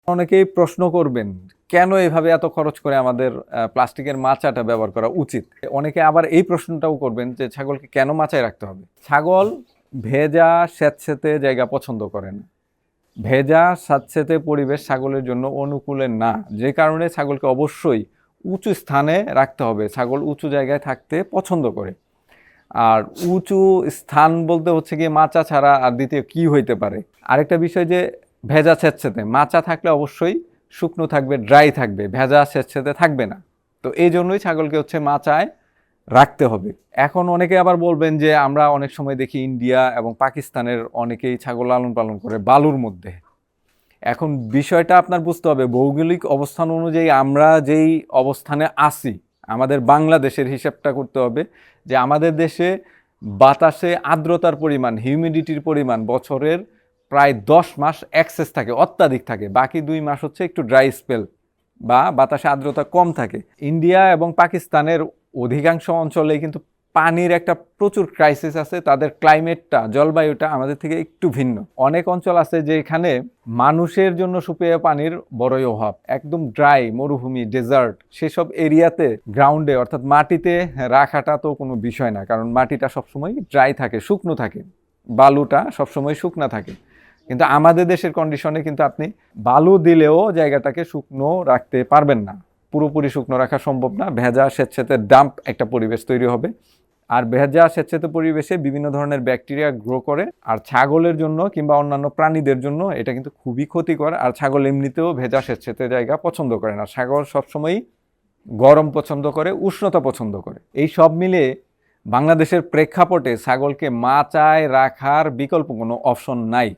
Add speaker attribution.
Speaker 1: অনেকেই প্রশ্ন করবেন কেন এভাবে এত খরচ করে আমাদের প্লাস্টিকের মাচাটা ব্যবহার করা উচিত। অনেকে আবার এই প্রশ্নটাও করবেন যে ছাগলকে কেন মাচায় রাখতে হবে। ছাগল ভেজা স্যাঁতসেঁতে জায়গা পছন্দ করে না। ভেজা স্যাঁতসেঁতে পরিবেশ ছাগলের জন্য অনুকূলে না, যে কারণে ছাগলকে অবশ্যই উঁচু স্থানে রাখতে হবে। ছাগল উঁচু জায়গায় থাকতে পছন্দ করে। আর উঁচু স্থান বলতে হচ্ছে গিয়ে মাচা ছাড়া আর দ্বিতীয় কি হইতে পারে। আরেকটা বিষয় যে ভেজা স্যাঁতসেঁতে মাচা থাকলে অবশ্যই শুকনো থাকবে, ড্রাই থাকবে, ভেজা স্যাঁতসেঁতে থাকবে না। তো এই জন্যই ছাগলকে হচ্ছে মাচায় রাখতে হবে। এখন অনেকে আবার বলবেন যে আমরা অনেক সময় দেখি ইন্ডিয়া এবং পাকিস্তানের অনেকেই ছাগল লালন পালন করে বালুর মধ্যে। এখন বিষয়টা আপনার বুঝতে হবে, ভৌগোলিক অবস্থান অনুযায়ী আমরা যেই অবস্থানে আছি, আমাদের বাংলাদেশের হিসাবটা করতে হবে যে আমাদের দেশে বাতাসে আর্দ্রতার পরিমাণ, হিউমিডিটির পরিমাণ বছরের প্রায় 10 মাস এক্সেস থাকে, অত্যাধিক থাকে। বাকি 2 মাস হচ্ছে একটু ড্রাই স্পেল বা বাতাসে আর্দ্রতা কম থাকে। ইন্ডিয়া এবং পাকিস্তানের অধিকাংশ অঞ্চলে কিন্তু পানির একটা প্রচুর ক্রাইসিস আছে। তাদের ক্লাইমেটটা, জলবায়ুটা আমাদের থেকে একটু ভিন্ন। অনেক অঞ্চল আছে যেখানে মানুষের জন্য সুপেয় পানির বড়ই অভাব, একদম ড্রাই মরুভূমি, ডেজার্ট। সেসব এরিয়াতে গ্রাউন্ডে অর্থাৎ মাটিতে রাখাটা তো কোনো বিষয় না, কারণ মাটিটা সবসময় ড্রাই থাকে, শুকনো থাকে, বালুটা সবসময় শুকনা থাকে। কিন্তু আমাদের দেশের কন্ডিশনে কিন্তু আপনি বালু দিলেও জায়গাটাকে শুকনো রাখতে পারবেন না, পুরোপুরি শুকনো রাখা সম্ভব না। ভেজা স্যাঁতসেঁতে ডাম্প একটা পরিবেশ তৈরি হবে। আর ভেজা স্যাঁতসেঁতে পরিবেশে বিভিন্ন ধরনের ব্যাকটেরিয়া গ্রো করে। আর ছাগলের জন্য কিংবা অন্যান্য প্রাণীদের জন্য এটা কিন্তু খুবই ক্ষতিকর। আর ছাগল এমনিতেও ভেজা স্যাঁতসেঁতে জায়গা পছন্দ করে না। ছাগল সবসময়ই গরম পছন্দ করে, উষ্ণতা পছন্দ করে। এই সব মিলে বাংলাদেশের প্রেক্ষাপটে ছাগলকে মাচায় রাখার বিকল্প কোনো অপশন নাই।